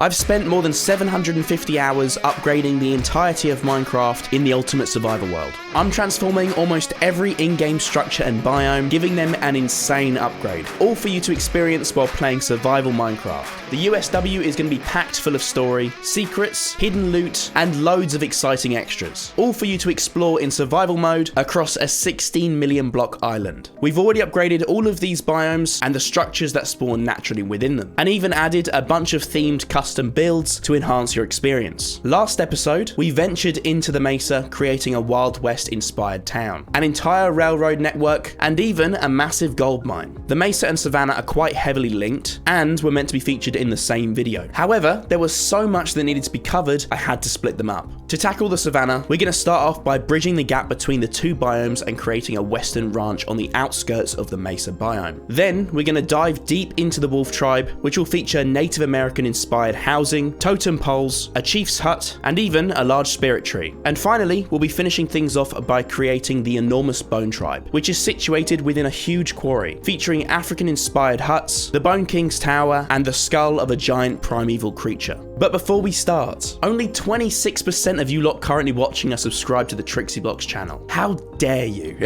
I've spent more than 750 hours upgrading the entirety of Minecraft in the Ultimate Survival world. I'm transforming almost every in-game structure and biome, giving them an insane upgrade, all for you to experience while playing survival Minecraft. The USW is going to be packed full of story, secrets, hidden loot, and loads of exciting extras, all for you to explore in survival mode across a 16 million block island. We've already upgraded all of these biomes and the structures that spawn naturally within them, and even added a bunch of themed custom builds to enhance your experience. Last episode, we ventured into the Mesa, creating a Wild West inspired town, an entire railroad network, and even a massive gold mine. The Mesa and Savannah are quite heavily linked and were meant to be featured in the same video. However, there was so much that needed to be covered, I had to split them up. To tackle the Savannah, we're going to start off by bridging the gap between the two biomes and creating a western ranch on the outskirts of the Mesa biome. Then, we're going to dive deep into the Wolf Tribe, which will feature Native American inspired housing, totem poles, a chief's hut, and even a large spirit tree. And finally, we'll be finishing things off by creating the enormous Bone Tribe, which is situated within a huge quarry, featuring African-inspired huts, the Bone King's Tower, and the skull of a giant primeval creature. But before we start, only 26% of you lot currently watching are subscribed to the TrixyBlox channel. How dare you?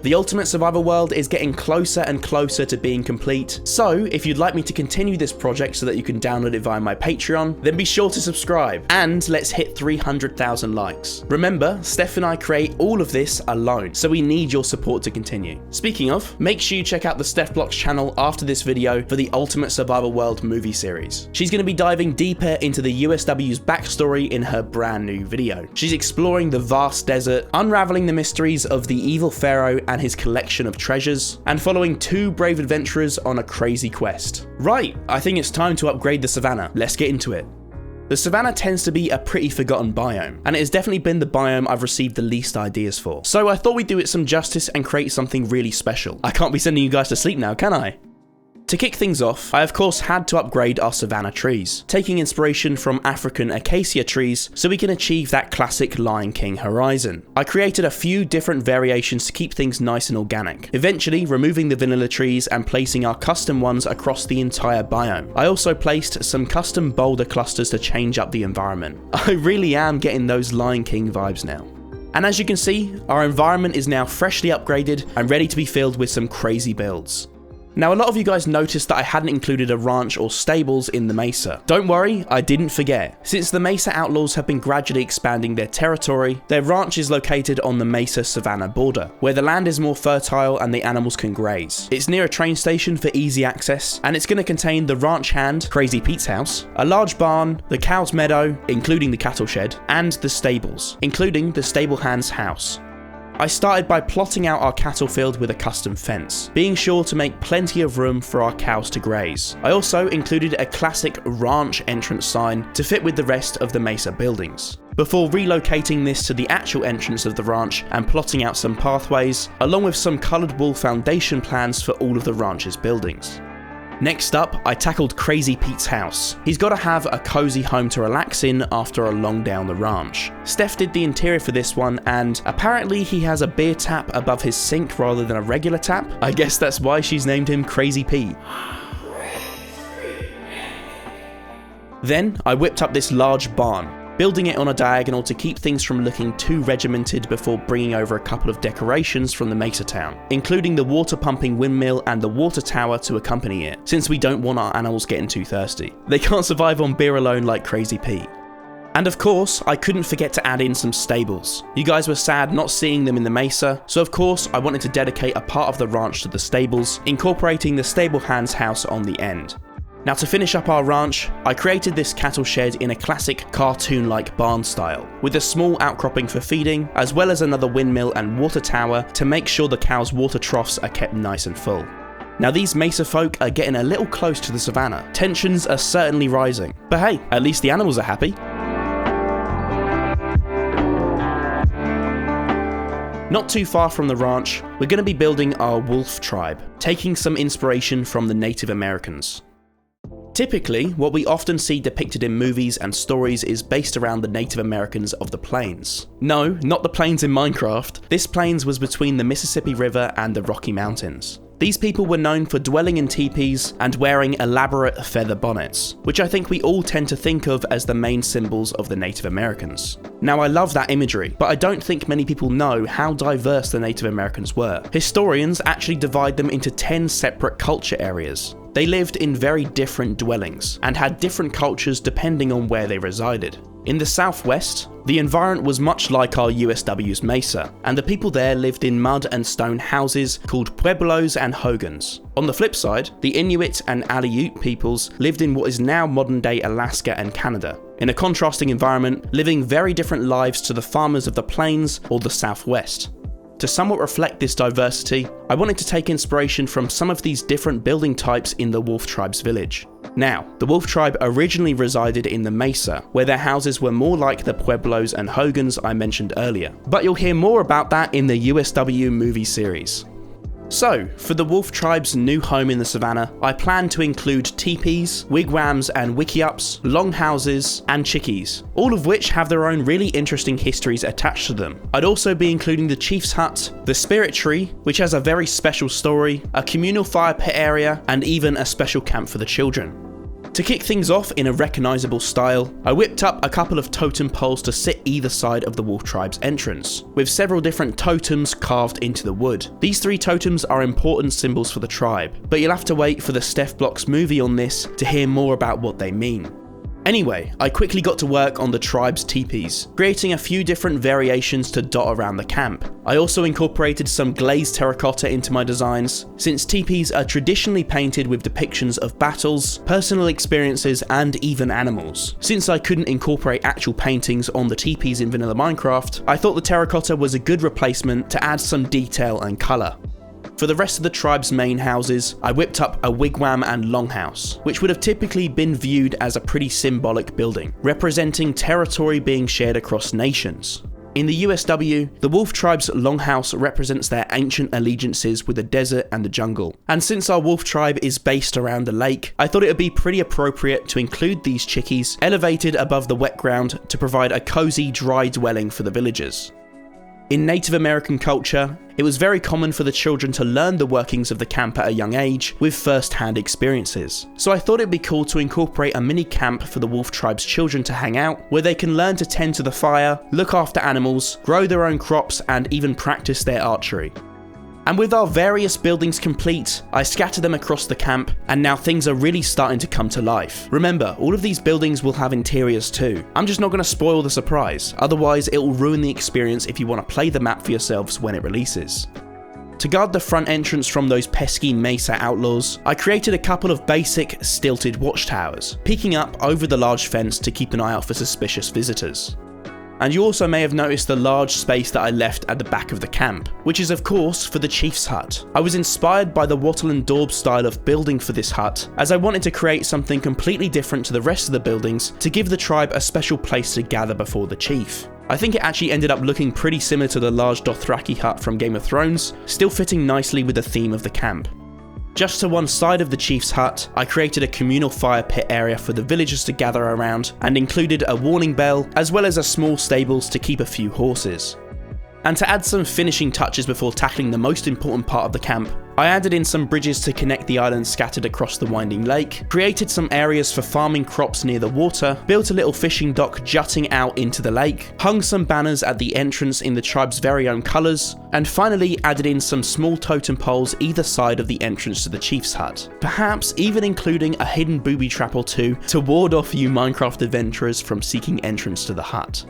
The Ultimate Survival world is getting closer and closer to being complete, so if you'd like me to continue this project so that you can download it via my Patreon, then be sure to subscribe, and let's hit 300,000 likes. Remember, Steph and I create all of this alone, so we need your support to continue. Speaking of, make sure you check out the StephBlox channel after this video for the Ultimate Survival World movie series. She's going to be diving deeper into the USW's backstory in her brand new video. She's exploring the vast desert, unraveling the mysteries of the evil pharaoh and his collection of treasures, and following two brave adventurers on a crazy quest. Right, I think it's time to upgrade the Savannah. Let's get into it. The Savannah tends to be a pretty forgotten biome, and it has definitely been the biome I've received the least ideas for. So I thought we'd do it some justice and create something really special. I can't be sending you guys to sleep now, can I? To kick things off, I of course had to upgrade our Savannah trees, taking inspiration from African acacia trees so we can achieve that classic Lion King horizon. I created a few different variations to keep things nice and organic, eventually removing the vanilla trees and placing our custom ones across the entire biome. I also placed some custom boulder clusters to change up the environment. I really am getting those Lion King vibes now. And as you can see, our environment is now freshly upgraded and ready to be filled with some crazy builds. Now, a lot of you guys noticed that I hadn't included a ranch or stables in the Mesa. Don't worry, I didn't forget. Since the Mesa Outlaws have been gradually expanding their territory, their ranch is located on the Mesa-Savannah border, where the land is more fertile and the animals can graze. It's near a train station for easy access, and it's going to contain the ranch hand, Crazy Pete's house, a large barn, the cow's meadow, including the cattle shed, and the stables, including the stable hand's house. I started by plotting out our cattle field with a custom fence, being sure to make plenty of room for our cows to graze. I also included a classic ranch entrance sign to fit with the rest of the Mesa buildings, before relocating this to the actual entrance of the ranch and plotting out some pathways, along with some coloured wool foundation plans for all of the ranch's buildings. Next up, I tackled Crazy Pete's house. He's got to have a cozy home to relax in after a long day on the ranch. Steph did the interior for this one, and apparently he has a beer tap above his sink rather than a regular tap. I guess that's why she's named him Crazy Pete. Then I whipped up this large barn, building it on a diagonal to keep things from looking too regimented before bringing over a couple of decorations from the Mesa town, including the water pumping windmill and the water tower to accompany it, since we don't want our animals getting too thirsty. They can't survive on beer alone like Crazy Pete. And of course, I couldn't forget to add in some stables. You guys were sad not seeing them in the Mesa, so of course I wanted to dedicate a part of the ranch to the stables, incorporating the stable hand's house on the end. Now, to finish up our ranch, I created this cattle shed in a classic cartoon-like barn style, with a small outcropping for feeding, as well as another windmill and water tower to make sure the cows' water troughs are kept nice and full. Now, these Mesa folk are getting a little close to the Savannah. Tensions are certainly rising, but hey, at least the animals are happy. Not too far from the ranch, we're going to be building our Wolf Tribe, taking some inspiration from the Native Americans. Typically, what we often see depicted in movies and stories is based around the Native Americans of the plains. No, not the plains in Minecraft. This plains was between the Mississippi River and the Rocky Mountains. These people were known for dwelling in teepees and wearing elaborate feather bonnets, which I think we all tend to think of as the main symbols of the Native Americans. Now, I love that imagery, but I don't think many people know how diverse the Native Americans were. Historians actually divide them into 10 separate culture areas. They lived in very different dwellings and had different cultures depending on where they resided. In the southwest, the environment was much like our USW's Mesa, and the people there lived in mud and stone houses called pueblos and hogans. On the flip side, the Inuit and Aleut peoples lived in what is now modern-day Alaska and Canada, in a contrasting environment, living very different lives to the farmers of the plains or the southwest. To somewhat reflect this diversity, I wanted to take inspiration from some of these different building types in the Wolf Tribe's village. Now, the Wolf Tribe originally resided in the Mesa, where their houses were more like the Pueblos and Hogans I mentioned earlier, but you'll hear more about that in the USW movie series. So, for the Wolf Tribe's new home in the Savannah, I plan to include teepees, wigwams and wickiups, longhouses, and chickees, all of which have their own really interesting histories attached to them. I'd also be including the Chief's Hut, the Spirit Tree, which has a very special story, a communal fire pit area, and even a special camp for the children. To kick things off in a recognisable style, I whipped up a couple of totem poles to sit either side of the Wolf Tribe's entrance, with several different totems carved into the wood. These 3 totems are important symbols for the tribe, but you'll have to wait for the StephBlox movie on this to hear more about what they mean. Anyway, I quickly got to work on the tribe's teepees, creating a few different variations to dot around the camp. I also incorporated some glazed terracotta into my designs, since teepees are traditionally painted with depictions of battles, personal experiences, and even animals. Since I couldn't incorporate actual paintings on the teepees in vanilla Minecraft, I thought the terracotta was a good replacement to add some detail and colour. For the rest of the tribe's main houses, I whipped up a wigwam and longhouse, which would have typically been viewed as a pretty symbolic building, representing territory being shared across nations. In the USW, the Wolf Tribe's longhouse represents their ancient allegiances with the desert and the jungle, and since our Wolf Tribe is based around a lake, I thought it would be pretty appropriate to include these chickees elevated above the wet ground to provide a cozy, dry dwelling for the villagers. In Native American culture, it was very common for the children to learn the workings of the camp at a young age with first-hand experiences. So I thought it'd be cool to incorporate a mini camp for the Wolf Tribe's children to hang out, where they can learn to tend to the fire, look after animals, grow their own crops, and even practice their archery. And with our various buildings complete, I scattered them across the camp, and now things are really starting to come to life. Remember, all of these buildings will have interiors too. I'm just not going to spoil the surprise, otherwise it will ruin the experience if you want to play the map for yourselves when it releases. To guard the front entrance from those pesky Mesa outlaws, I created a couple of basic, stilted watchtowers, peeking up over the large fence to keep an eye out for suspicious visitors. And you also may have noticed the large space that I left at the back of the camp, which is of course for the Chief's Hut. I was inspired by the wattle and daub style of building for this hut, as I wanted to create something completely different to the rest of the buildings to give the tribe a special place to gather before the chief. I think it actually ended up looking pretty similar to the large Dothraki hut from Game of Thrones, still fitting nicely with the theme of the camp. Just to one side of the chief's hut, I created a communal fire pit area for the villagers to gather around and included a warning bell as well as a small stables to keep a few horses. And to add some finishing touches before tackling the most important part of the camp, I added in some bridges to connect the islands scattered across the winding lake, created some areas for farming crops near the water, built a little fishing dock jutting out into the lake, hung some banners at the entrance in the tribe's very own colours, and finally added in some small totem poles either side of the entrance to the chief's hut, perhaps even including a hidden booby trap or two to ward off you Minecraft adventurers from seeking entrance to the hut.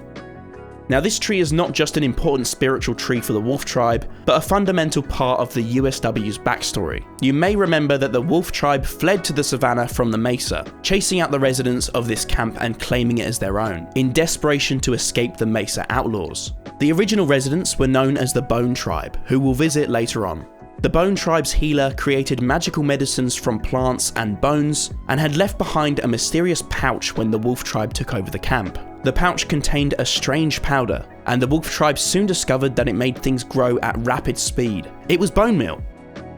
Now, this tree is not just an important spiritual tree for the Wolf Tribe, but a fundamental part of the USW's backstory. You may remember that the Wolf Tribe fled to the Savannah from the Mesa, chasing out the residents of this camp and claiming it as their own, in desperation to escape the Mesa outlaws. The original residents were known as the Bone Tribe, who we'll visit later on. The Bone Tribe's healer created magical medicines from plants and bones, and had left behind a mysterious pouch when the Wolf Tribe took over the camp. The pouch contained a strange powder, and the Wolf Tribe soon discovered that it made things grow at rapid speed. It was bone meal.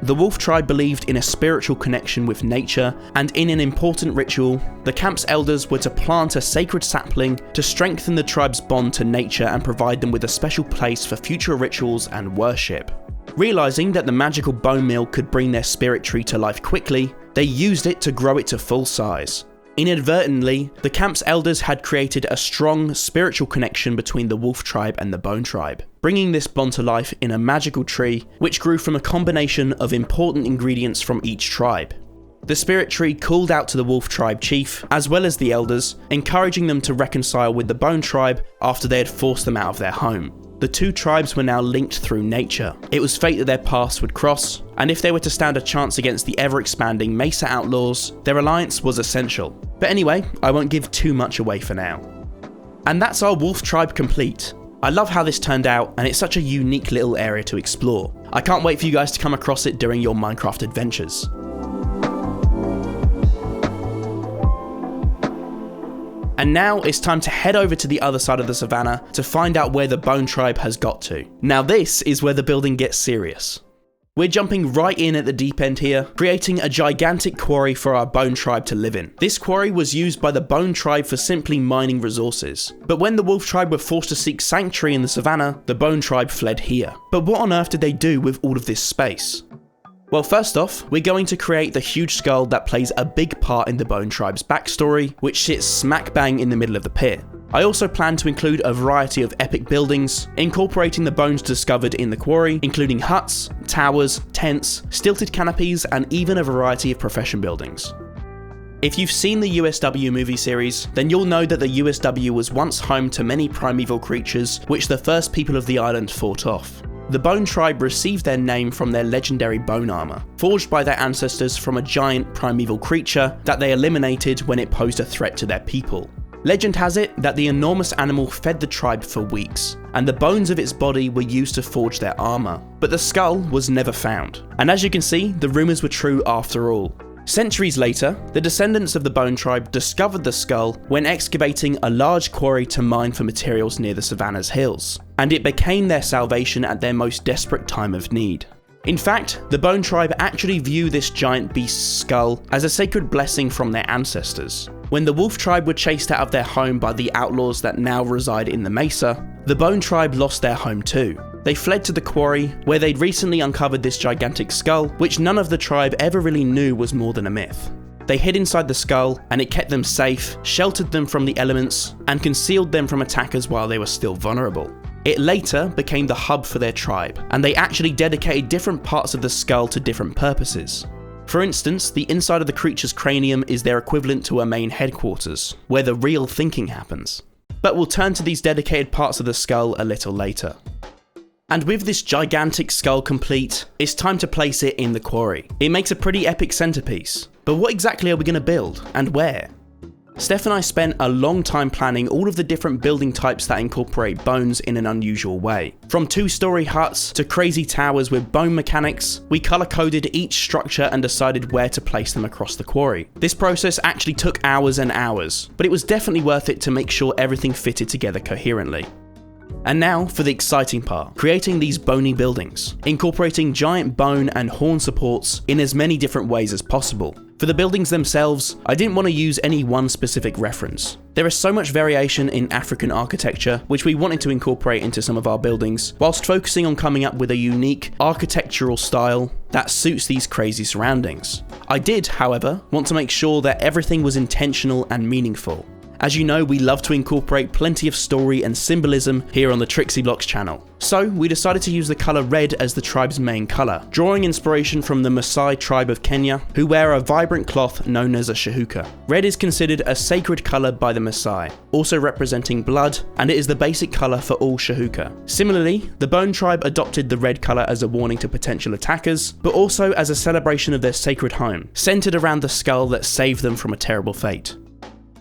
The Wolf Tribe believed in a spiritual connection with nature, and in an important ritual, the camp's elders were to plant a sacred sapling to strengthen the tribe's bond to nature and provide them with a special place for future rituals and worship. Realizing that the magical bone meal could bring their spirit tree to life quickly, they used it to grow it to full size. Inadvertently, the camp's elders had created a strong spiritual connection between the wolf tribe and the bone tribe, bringing this bond to life in a magical tree which grew from a combination of important ingredients from each tribe. The spirit tree called out to the wolf tribe chief, as well as the elders, encouraging them to reconcile with the bone tribe after they had forced them out of their home. The two tribes were now linked through nature. It was fate that their paths would cross, and if they were to stand a chance against the ever-expanding Mesa outlaws, their alliance was essential. But anyway, I won't give too much away for now. And that's our wolf tribe complete. I love how this turned out, and it's such a unique little area to explore. I can't wait for you guys to come across it during your Minecraft adventures. And now it's time to head over to the other side of the savannah to find out where the bone tribe has got to. Now this is where the building gets serious. We're jumping right in at the deep end here, creating a gigantic quarry for our bone tribe to live in. This quarry was used by the bone tribe for simply mining resources. But when the wolf tribe were forced to seek sanctuary in the savannah, the bone tribe fled here. But what on earth did they do with all of this space? Well, first off, we're going to create the huge skull that plays a big part in the bone tribe's backstory, which sits smack bang in the middle of the pit. I also plan to include a variety of epic buildings, incorporating the bones discovered in the quarry, including huts, towers, tents, stilted canopies, and even a variety of profession buildings. If you've seen the USW movie series, then you'll know that the USW was once home to many primeval creatures which the first people of the island fought off. The bone tribe received their name from their legendary bone armor, forged by their ancestors from a giant primeval creature that they eliminated when it posed a threat to their people. Legend has it that the enormous animal fed the tribe for weeks, and the bones of its body were used to forge their armor, but the skull was never found. And as you can see, the rumors were true after all. Centuries later, the descendants of the bone tribe discovered the skull when excavating a large quarry to mine for materials near the savannah's hills, and it became their salvation at their most desperate time of need. In fact, the bone tribe actually view this giant beast's skull as a sacred blessing from their ancestors. When the wolf tribe were chased out of their home by the outlaws that now reside in the Mesa, the bone tribe lost their home too. They fled to the quarry, where they'd recently uncovered this gigantic skull, which none of the tribe ever really knew was more than a myth. They hid inside the skull, and it kept them safe, sheltered them from the elements, and concealed them from attackers while they were still vulnerable. It later became the hub for their tribe, and they actually dedicated different parts of the skull to different purposes. For instance, the inside of the creature's cranium is their equivalent to a main headquarters, where the real thinking happens. But we'll turn to these dedicated parts of the skull a little later. And with this gigantic skull complete, it's time to place it in the quarry. It makes a pretty epic centerpiece, but what exactly are we going to build, and where? Steph and I spent a long time planning all of the different building types that incorporate bones in an unusual way. From 2-story huts to crazy towers with bone mechanics, we color-coded each structure and decided where to place them across the quarry. This process actually took hours and hours, but it was definitely worth it to make sure everything fitted together coherently. And now for the exciting part, creating these bony buildings, incorporating giant bone and horn supports in as many different ways as possible. For the buildings themselves, I didn't want to use any one specific reference. There is so much variation in African architecture, which we wanted to incorporate into some of our buildings, whilst focusing on coming up with a unique architectural style that suits these crazy surroundings. I did, however, want to make sure that everything was intentional and meaningful. As you know, we love to incorporate plenty of story and symbolism here on the TrixyBlox channel. So we decided to use the colour red as the tribe's main colour, drawing inspiration from the Maasai tribe of Kenya, who wear a vibrant cloth known as a shahuka. Red is considered a sacred colour by the Maasai, also representing blood, and it is the basic colour for all shahuka. Similarly, the Bone tribe adopted the red colour as a warning to potential attackers, but also as a celebration of their sacred home, centred around the skull that saved them from a terrible fate.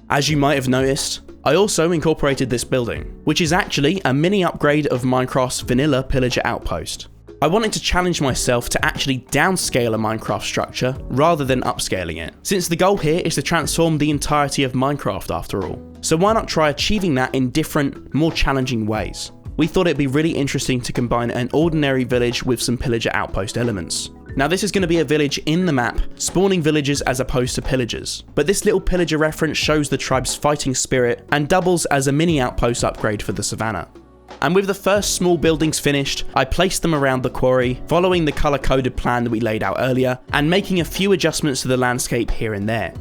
As you might have noticed, I also incorporated this building, which is actually a mini upgrade of Minecraft's vanilla Pillager Outpost. I wanted to challenge myself to actually downscale a Minecraft structure rather than upscaling it, since the goal here is to transform the entirety of Minecraft after all. So why not try achieving that in different, more challenging ways? We thought it'd be really interesting to combine an ordinary village with some Pillager Outpost elements. Now this is going to be a village in the map, spawning villagers as opposed to pillagers, but this little pillager reference shows the tribe's fighting spirit and doubles as a mini outpost upgrade for the savannah. and with the first small buildings finished, I placed them around the quarry, following the colour-coded plan that we laid out earlier, and making a few adjustments to the landscape here and there.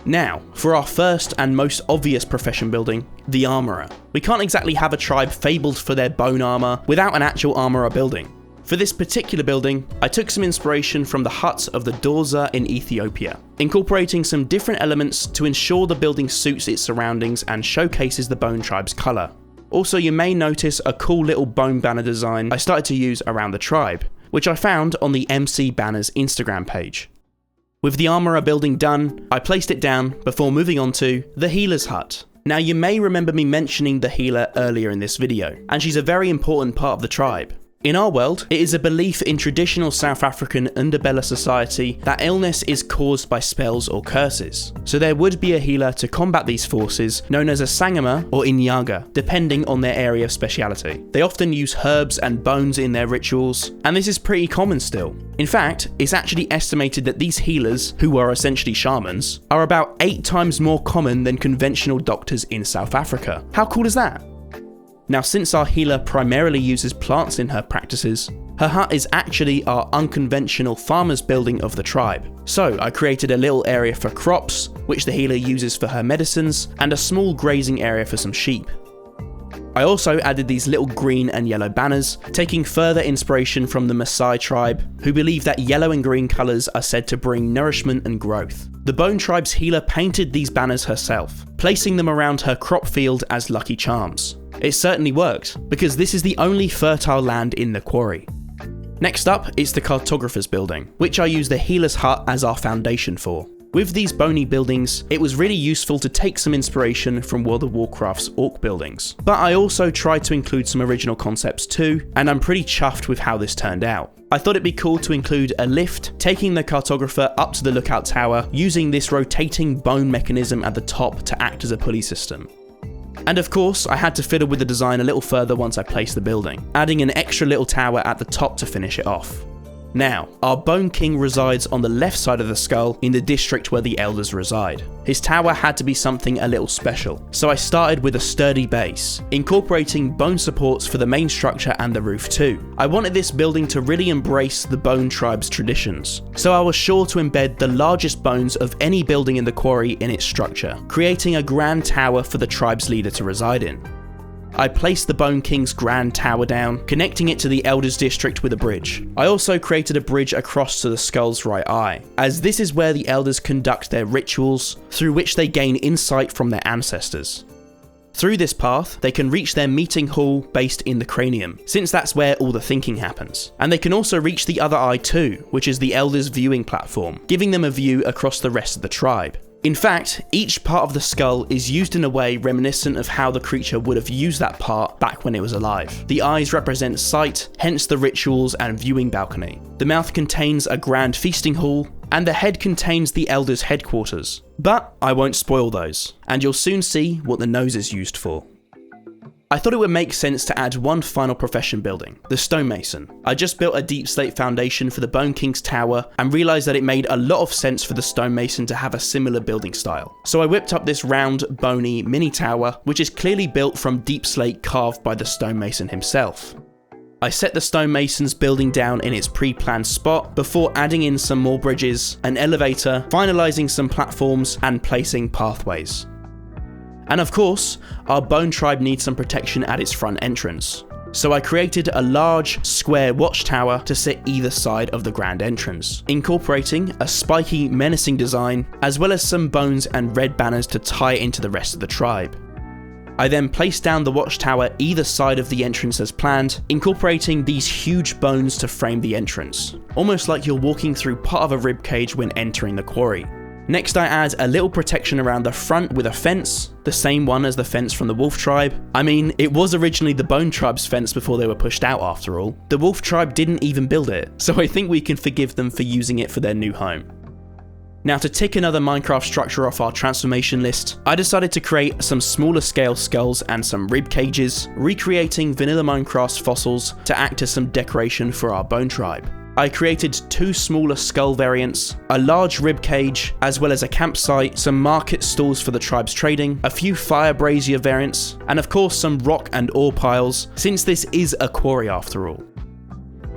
Now, for our first and most obvious profession building, the Armourer. We can't exactly have a tribe fabled for their bone armour without an actual Armourer building. For this particular building, I took some inspiration from the hut of the Dorza in Ethiopia, incorporating some different elements to ensure the building suits its surroundings and showcases the bone tribe's colour. Also, you may notice a cool little bone banner design I started to use around the tribe, which I found on the MC Banner's Instagram page. With the Armourer building done, I placed it down before moving on to the Healer's Hut. Now, you may remember me mentioning the healer earlier in this video, and she's a very important part of the tribe. In our world, it is a belief in traditional South African Ndebele society that illness is caused by spells or curses. So there would be a healer to combat these forces, known as a Sangama or Inyaga, depending on their area of speciality. They often use herbs and bones in their rituals, and this is pretty common still. In fact, it's actually estimated that these healers, who are essentially shamans, are about 8 times more common than conventional doctors in South Africa. How cool is that? Now, since our healer primarily uses plants in her practices, her hut is actually our unconventional farmer's building of the tribe. So I created a little area for crops, which the healer uses for her medicines, and a small grazing area for some sheep. I also added these little green and yellow banners, taking further inspiration from the Maasai tribe, who believe that yellow and green colours are said to bring nourishment and growth. The Bone Tribe's healer painted these banners herself, placing them around her crop field as lucky charms. It certainly worked, because this is the only fertile land in the quarry. Next up, it's the Cartographers Building, which I use the Healer's Hut as our foundation for. With these bony buildings, it was really useful to take some inspiration from World of Warcraft's Orc buildings. But I also tried to include some original concepts too, and I'm pretty chuffed with how this turned out. I thought it'd be cool to include a lift, taking the cartographer up to the lookout tower, using this rotating bone mechanism at the top to act as a pulley system. And of course, I had to fiddle with the design a little further once I placed the building, adding an extra little tower at the top to finish it off. Now, our Bone King resides on the left side of the skull in the district where the elders reside. His tower had to be something a little special, so I started with a sturdy base, incorporating bone supports for the main structure and the roof too. I wanted this building to really embrace the Bone Tribe's traditions, so I was sure to embed the largest bones of any building in the quarry in its structure, creating a grand tower for the tribe's leader to reside in. I placed the Bone King's grand tower down, connecting it to the Elders District with a bridge. I also created a bridge across to the skull's right eye, as this is where the Elders conduct their rituals, through which they gain insight from their ancestors. Through this path, they can reach their meeting hall based in the cranium, since that's where all the thinking happens. And they can also reach the other eye too, which is the Elders' viewing platform, giving them a view across the rest of the tribe. In fact, each part of the skull is used in a way reminiscent of how the creature would have used that part back when it was alive. The eyes represent sight, hence the rituals and viewing balcony. The mouth contains a grand feasting hall, and the head contains the Elders' headquarters. But I won't spoil those, and you'll soon see what the nose is used for. I thought it would make sense to add one final profession building, the Stonemason. I just built a deep slate foundation for the Bone King's tower and realised that it made a lot of sense for the Stonemason to have a similar building style. So I whipped up this round, bony mini tower, which is clearly built from deep slate carved by the Stonemason himself. I set the Stonemason's building down in its pre-planned spot before adding in some more bridges, an elevator, finalising some platforms and placing pathways. And of course, our Bone Tribe needs some protection at its front entrance. So I created a large, square watchtower to sit either side of the grand entrance, incorporating a spiky, menacing design, as well as some bones and red banners to tie it into the rest of the tribe. I then placed down the watchtower either side of the entrance as planned, incorporating these huge bones to frame the entrance, almost like you're walking through part of a ribcage when entering the quarry. Next, I add a little protection around the front with a fence, the same one as the fence from the Wolf Tribe. I mean, it was originally the Bone Tribe's fence before they were pushed out after all. The Wolf Tribe didn't even build it, so I think we can forgive them for using it for their new home. Now, to tick another Minecraft structure off our transformation list, I decided to create some smaller scale skulls and some rib cages, recreating vanilla Minecraft's fossils to act as some decoration for our Bone Tribe. I created 2 smaller skull variants, a large rib cage, as well as a campsite, some market stalls for the tribe's trading, a few fire brazier variants, and of course some rock and ore piles, since this is a quarry after all.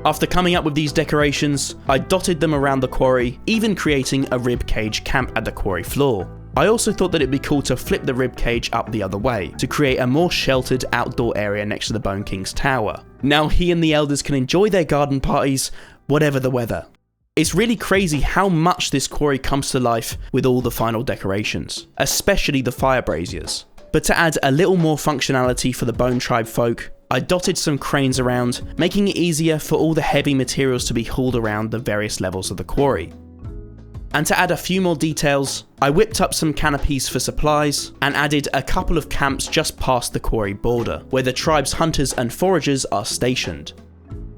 After coming up with these decorations, I dotted them around the quarry, even creating a rib cage camp at the quarry floor. I also thought that it'd be cool to flip the rib cage up the other way, to create a more sheltered outdoor area next to the Bone King's tower. Now he and the elders can enjoy their garden parties, whatever the weather. It's really crazy how much this quarry comes to life with all the final decorations, especially the fire braziers. But to add a little more functionality for the Bone Tribe folk, I dotted some cranes around, making it easier for all the heavy materials to be hauled around the various levels of the quarry. And to add a few more details, I whipped up some canopies for supplies, and added a couple of camps just past the quarry border, where the tribe's hunters and foragers are stationed.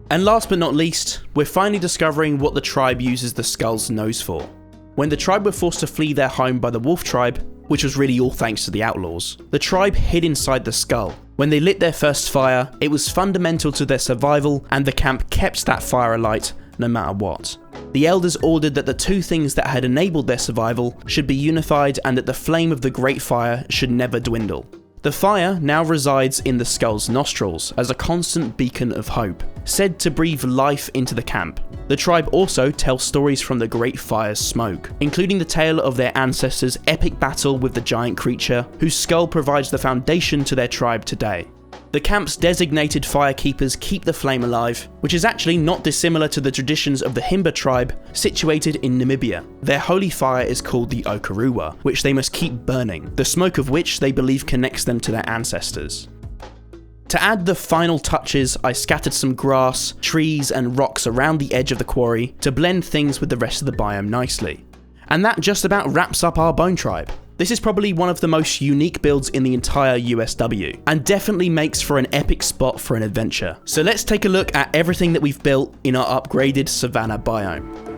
And last but not least, we're finally discovering what the tribe uses the skull's nose for. When the tribe were forced to flee their home by the wolf tribe, which was really all thanks to the outlaws, the tribe hid inside the skull. When they lit their first fire, it was fundamental to their survival, and the camp kept that fire alight no matter what. The elders ordered that the 2 things that had enabled their survival should be unified, and that the flame of the great fire should never dwindle. The fire now resides in the skull's nostrils as a constant beacon of hope, said to breathe life into the camp. The tribe also tells stories from the Great Fire's smoke, including the tale of their ancestors' epic battle with the giant creature, whose skull provides the foundation to their tribe today. The camp's designated firekeepers keep the flame alive, which is actually not dissimilar to the traditions of the Himba tribe situated in Namibia. Their holy fire is called the Okaruwa, which they must keep burning, the smoke of which they believe connects them to their ancestors. To add the final touches, I scattered some grass, trees and rocks around the edge of the quarry to blend things with the rest of the biome nicely. And that just about wraps up our Bone Tribe. This is probably one of the most unique builds in the entire USW, and definitely makes for an epic spot for an adventure. So let's take a look at everything that we've built in our upgraded Savannah biome.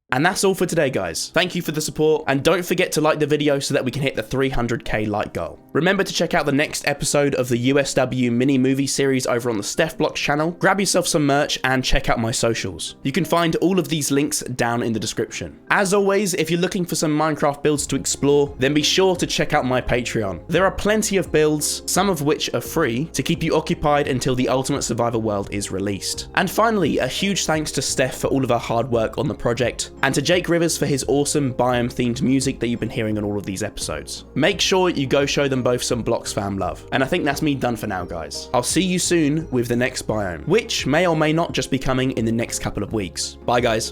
And that's all for today, guys. Thank you for the support, and don't forget to like the video so that we can hit the 300k like goal. Remember to check out the next episode of the USW mini movie series over on the StephBlox channel. Grab yourself some merch and check out my socials. You can find all of these links down in the description. As always, if you're looking for some Minecraft builds to explore, then be sure to check out my Patreon. There are plenty of builds, some of which are free, to keep you occupied until the Ultimate Survivor World is released. And finally, a huge thanks to Steph for all of her hard work on the project, and to Jake Rivers for his awesome biome-themed music that you've been hearing on all of these episodes. Make sure you go show them both some Blox fam love. And I think that's me done for now, guys. I'll see you soon with the next biome, which may or may not just be coming in the next couple of weeks. Bye, guys.